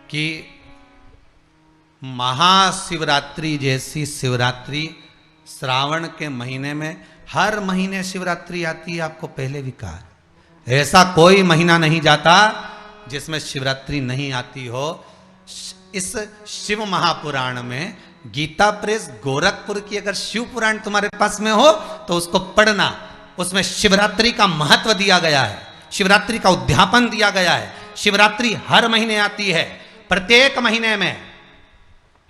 कि महाशिवरात्रि जैसी शिवरात्रि श्रावण के महीने में, हर महीने शिवरात्रि आती है, आपको पहले भी कहा, ऐसा कोई महीना नहीं जाता जिसमें शिवरात्रि नहीं आती हो। इस शिव महापुराण में गीता प्रेस गोरखपुर की अगर शिव पुराण तुम्हारे पास में हो तो उसको पढ़ना, उसमें शिवरात्रि का महत्व दिया गया है, शिवरात्रि का उद्यापन दिया गया है। शिवरात्रि हर महीने आती है, प्रत्येक महीने में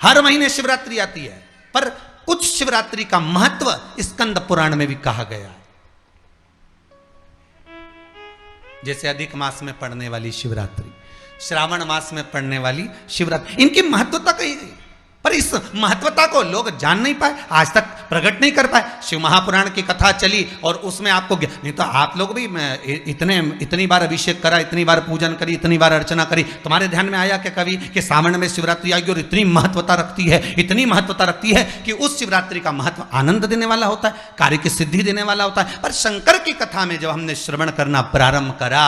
हर महीने शिवरात्रि आती है, पर कुछ शिवरात्रि का महत्व स्कंद पुराण में भी कहा गया है। जैसे अधिक मास में पड़ने वाली शिवरात्रि, श्रावण मास में पड़ने वाली शिवरात्रि, इनकी महत्वता कही गई, पर इस महत्वता को लोग जान नहीं पाए, आज तक प्रकट नहीं कर पाए। शिव महापुराण की कथा चली और उसमें आपको, नहीं तो आप लोग भी इतनी बार अभिषेक करा, इतनी बार पूजन करी, इतनी बार अर्चना करी, तुम्हारे ध्यान में आया क्या कभी कि सावन में शिवरात्रि आएगी और इतनी महत्वता रखती है, इतनी महत्वता रखती है कि उस शिवरात्रि का महत्व आनंद देने वाला होता है, कार्य की सिद्धि देने वाला होता है। पर शंकर की कथा में जब हमने श्रवण करना प्रारंभ करा,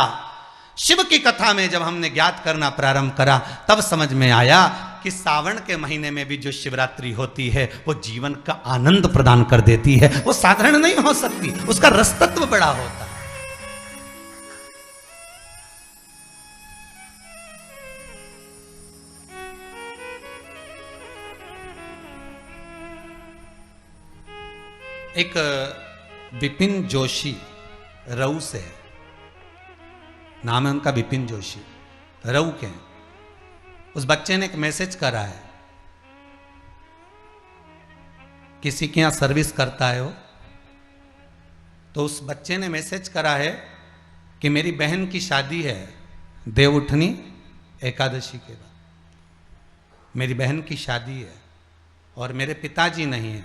शिव की कथा में जब हमने ज्ञात करना प्रारंभ करा, तब समझ में आया कि सावन के महीने में भी जो शिवरात्रि होती है वो जीवन का आनंद प्रदान कर देती है। वो साधारण नहीं हो सकती, उसका रस तत्व बड़ा होता है। एक विपिन जोशी रऊ से है, नाम है उनका विपिन जोशी, रऊ के हैं। उस बच्चे ने एक मैसेज करा है, किसी के यहां सर्विस करता है वो, तो उस बच्चे ने मैसेज करा है कि मेरी बहन की शादी है देवउठनी एकादशी के बाद, मेरी बहन की शादी है और मेरे पिताजी नहीं है,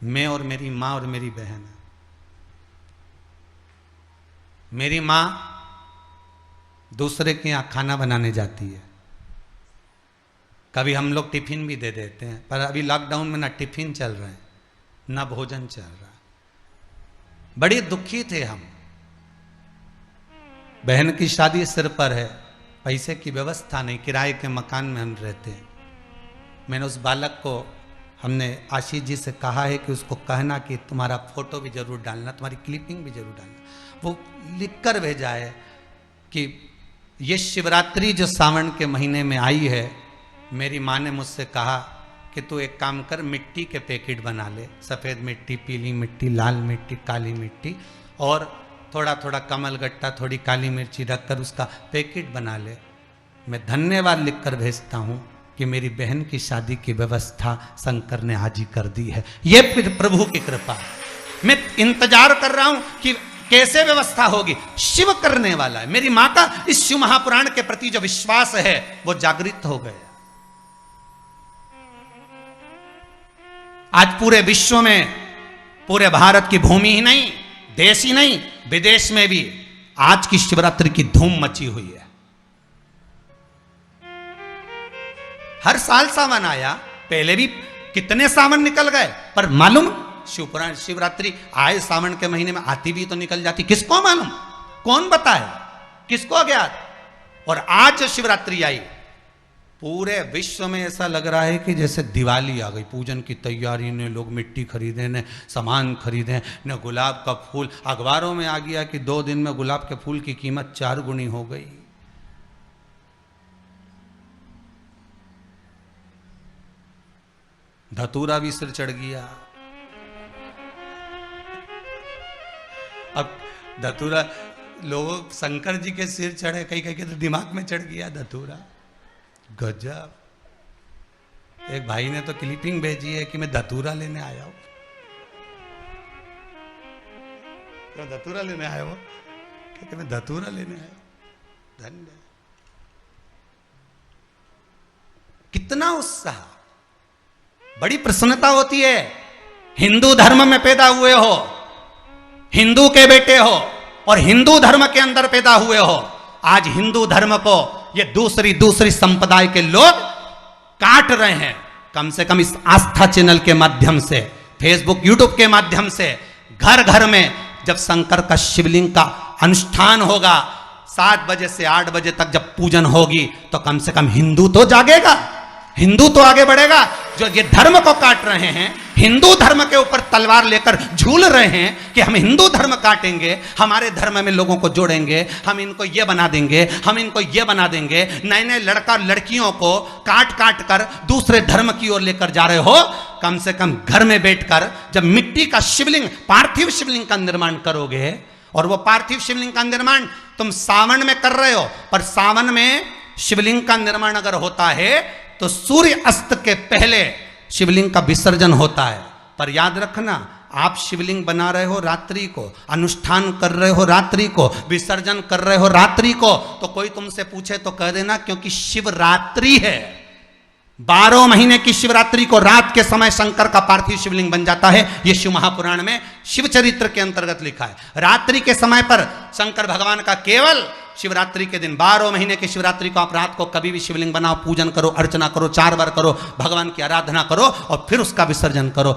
मैं और मेरी माँ और मेरी बहन है। मेरी माँ दूसरे के यहाँ खाना बनाने जाती है, कभी हम लोग टिफिन भी दे देते हैं, पर अभी लॉकडाउन में ना टिफिन चल रहे हैं ना भोजन चल रहा है। बड़े दुखी थे हम, बहन की शादी सिर पर है, पैसे की व्यवस्था नहीं, किराए के मकान में हम रहते हैं। मैंने उस बालक को, हमने आशीष जी से कहा है कि उसको कहना कि तुम्हारा फोटो भी जरूर डालना, तुम्हारी क्लिपिंग भी जरूर डालना। वो लिख कर भेजा है कि ये शिवरात्रि जो सावन के महीने में आई है, मेरी माँ ने मुझसे कहा कि तू एक काम कर, मिट्टी के पैकेट बना ले, सफ़ेद मिट्टी, पीली मिट्टी, लाल मिट्टी, काली मिट्टी, और थोड़ा थोड़ा कमल गट्टा, थोड़ी काली मिर्ची रखकर उसका पैकेट बना ले। मैं धन्यवाद लिखकर भेजता हूँ कि मेरी बहन की शादी की व्यवस्था शंकर ने आज ही कर दी है। ये प्रभु की कृपा। मैं इंतजार कर रहा हूं कि कैसे व्यवस्था होगी, शिव करने वाला है। मेरी मां का इस शिव महापुराण के प्रति जो विश्वास है वो जागृत हो गया। आज पूरे विश्व में, पूरे भारत की भूमि ही नहीं, देश ही नहीं, विदेश में भी आज की शिवरात्रि की धूम मची हुई है। हर साल सावन आया, पहले भी कितने सावन निकल गए, पर मालूम शिवपुराण शिवरात्रि आए सावन के महीने में आती भी तो निकल जाती, किसको मालूम, कौन बताए, किसको अज्ञात। और आज जो शिवरात्रि आई, पूरे विश्व में ऐसा लग रहा है कि जैसे दिवाली आ गई। पूजन की तैयारी ने लोग मिट्टी खरीदे, ने सामान खरीदे, ने गुलाब का फूल। अखबारों में आ गया कि 2 दिन में गुलाब के फूल की कीमत 4 गुनी हो गई। धतूरा भी सिर चढ़ गया। अब धतूरा लोगों, शंकर जी के सिर चढ़े, कई कई के तो दिमाग में चढ़ गया धतूरा। गजब। एक भाई ने तो क्लिपिंग भेजी है कि मैं धतूरा लेने आया हूं। तो धतूरा लेने आया हो, कहते मैं धतूरा लेने आया। धन्य। कितना उत्साह, बड़ी प्रसन्नता होती है। हिंदू धर्म में पैदा हुए हो, हिंदू के बेटे हो और हिंदू धर्म के अंदर पैदा हुए हो। आज हिंदू धर्म को ये दूसरी संप्रदाय के लोग काट रहे हैं। कम से कम इस आस्था चैनल के माध्यम से, फेसबुक यूट्यूब के माध्यम से घर घर में जब शंकर का शिवलिंग का अनुष्ठान होगा, 7 बजे से 8 बजे तक जब पूजन होगी तो कम से कम हिंदू तो जागेगा, हिंदू तो आगे बढ़ेगा। जो ये धर्म को काट रहे हैं, हिंदू धर्म के ऊपर तलवार लेकर झूल रहे हैं कि हम हिंदू धर्म काटेंगे, हमारे धर्म में लोगों को जोड़ेंगे, हम इनको ये बना देंगे, हम इनको ये बना देंगे। नए नए लड़का लड़कियों को काट काट कर दूसरे धर्म की ओर लेकर जा रहे हो। कम से कम घर में बैठकर जब मिट्टी का शिवलिंग, पार्थिव शिवलिंग का निर्माण करोगे, और वो पार्थिव शिवलिंग का निर्माण तुम सावन में कर रहे हो, पर सावन में शिवलिंग का निर्माण अगर होता है तो सूर्य अस्त के पहले शिवलिंग का विसर्जन होता है। पर याद रखना, आप शिवलिंग बना रहे हो रात्रि को, अनुष्ठान कर रहे हो रात्रि को, विसर्जन कर रहे हो रात्रि को, तो कोई तुमसे पूछे तो कह देना क्योंकि शिवरात्रि है। 12 महीने की शिवरात्रि को रात के समय शंकर का पार्थिव शिवलिंग बन जाता है। यह शिव महापुराण में शिव चरित्र के अंतर्गत लिखा है। रात्रि के समय पर शंकर भगवान का केवल शिवरात्रि के दिन, 12 महीने की शिवरात्रि को आप रात को कभी भी शिवलिंग बनाओ, पूजन करो, अर्चना करो, 4 बार करो, भगवान की आराधना करो और फिर उसका विसर्जन करो।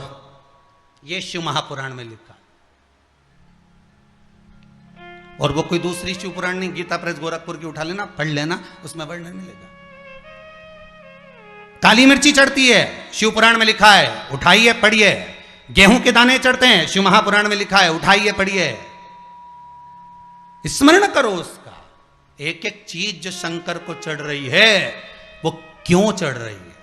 यह शिव महापुराण में लिखा। और वो कोई दूसरी शिव पुराण नहीं, गीता प्रेस गोरखपुर की उठा लेना, पढ़ लेना, उसमें वर्णन मिलेगा। काली मिर्ची चढ़ती है, शिव पुराण में लिखा है, उठाइए पढ़िए। गेहूं के दाने चढ़ते हैं, शिव महापुराण में लिखा है, उठाइए पढ़िए। स्मरण करो उसका। एक एक चीज जो शंकर को चढ़ रही है वो क्यों चढ़ रही है,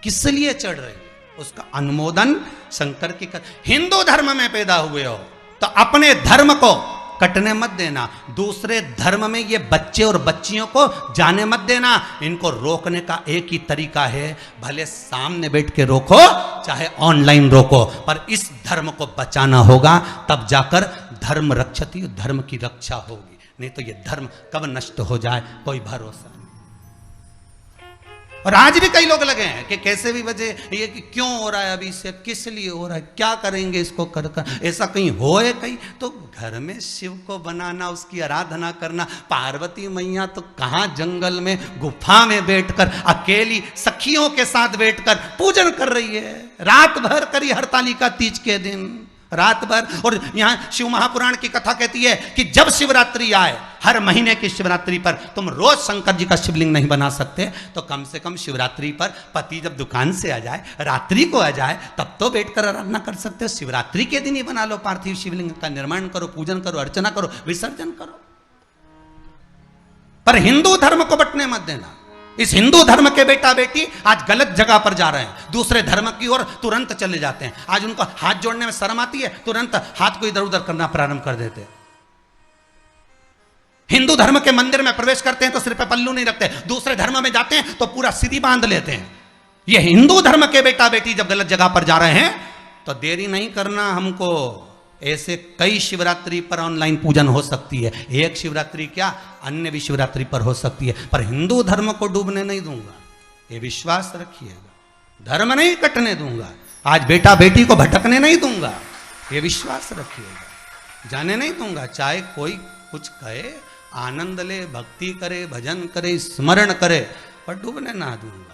किस लिए चढ़ रही है, उसका अनुमोदन शंकर की कर। हिंदू धर्म में पैदा हुए हो तो अपने धर्म को कटने मत देना, दूसरे धर्म में ये बच्चे और बच्चियों को जाने मत देना। इनको रोकने का एक ही तरीका है, भले सामने बैठ के रोको चाहे ऑनलाइन रोको, पर इस धर्म को बचाना होगा, तब जाकर धर्म रक्षति, धर्म की रक्षा होगी। नहीं तो ये धर्म कब नष्ट हो जाए कोई भरोसा नहीं। और आज भी कई लोग लगे हैं कि कैसे भी वजह ये कि क्यों हो रहा है, अभी से किस लिए हो रहा है, क्या करेंगे इसको कर कर, ऐसा कहीं होए कहीं तो घर में शिव को बनाना, उसकी आराधना करना। पार्वती मैया तो कहां जंगल में गुफा में बैठकर अकेली सखियों के साथ बैठकर पूजन कर रही है, रात भर करी हरतालिका तीज के दिन, रात भर। और यहां शिव महापुराण की कथा कहती है कि जब शिवरात्रि आए, हर महीने की शिवरात्रि पर तुम रोज शंकर जी का शिवलिंग नहीं बना सकते, तो कम से कम शिवरात्रि पर पति जब दुकान से आ जाए, रात्रि को आ जाए, तब तो बैठकर आराधना कर सकते हो। शिवरात्रि के दिन ही बना लो, पार्थिव शिवलिंग का निर्माण करो, पूजन करो, अर्चना करो, विसर्जन करो। पर हिंदू धर्म को बंटने मत देना। इस हिंदू धर्म के बेटा बेटी आज गलत जगह पर जा रहे हैं, दूसरे धर्म की ओर तुरंत चले जाते हैं। आज उनको हाथ जोड़ने में शर्म आती है, तुरंत हाथ को इधर उधर करना प्रारंभ कर देते हैं। हिंदू धर्म के मंदिर में प्रवेश करते हैं तो सिर पे पल्लू नहीं रखते, दूसरे धर्म में जाते हैं तो पूरा सिरी बांध लेते हैं। ये हिंदू धर्म के बेटा बेटी जब गलत जगह पर जा रहे हैं तो देरी नहीं करना हमको। ऐसे कई शिवरात्रि पर ऑनलाइन पूजन हो सकती है, एक शिवरात्रि क्या अन्य भी शिवरात्रि पर हो सकती है, पर हिंदू धर्म को डूबने नहीं दूंगा, ये विश्वास रखिएगा। धर्म नहीं कटने दूंगा, आज बेटा बेटी को भटकने नहीं दूंगा, ये विश्वास रखिएगा। जाने नहीं दूंगा, चाहे कोई कुछ कहे, आनंद ले, भक्ति करे, भजन करे, स्मरण करे, पर डूबने ना दूंगा।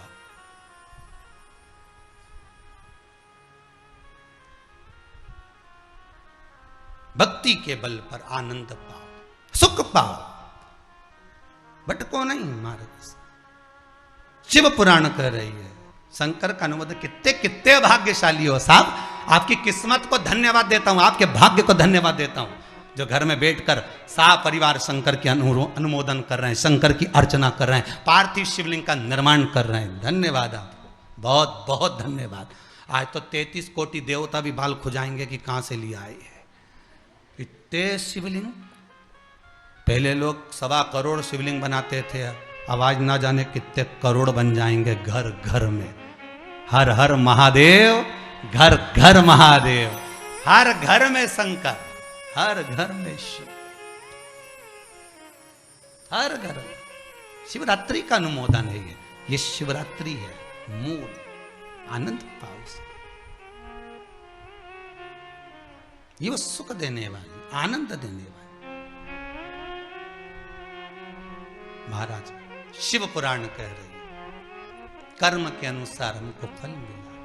भक्ति के बल पर आनंद पाओ, सुख पाओ, भटको नहीं मार्ग से। शिव पुराण कह रही है, शंकर का अनुमोदन। कितने कितने भाग्यशाली हो साहब, आपकी किस्मत को धन्यवाद देता हूं, आपके भाग्य को धन्यवाद देता हूं, जो घर में बैठकर परिवार शंकर के अनुमोदन कर रहे हैं, शंकर की अर्चना कर रहे हैं, पार्थिव शिवलिंग का निर्माण कर रहे हैं। धन्यवाद आपको, बहुत बहुत धन्यवाद। आज तो 33 कोटि देवता भी बाल खुजाएंगे कि कहां से लिया आए है इतने शिवलिंग। पहले लोग 1.25 करोड़ शिवलिंग बनाते थे, अब आज ना जाने कितने करोड़ बन जाएंगे घर घर में। हर हर महादेव, घर घर महादेव, हर घर में शंकर, हर घर में शिव, हर घर में। शिवरात्रि का अनुमोदन है ये शिवरात्रि है, मूल आनंद पाओ। ये वो सुख देने वाली, आनंद देने वाली। महाराज शिव पुराण कह रही है, कर्म के अनुसार हमको फल मिला।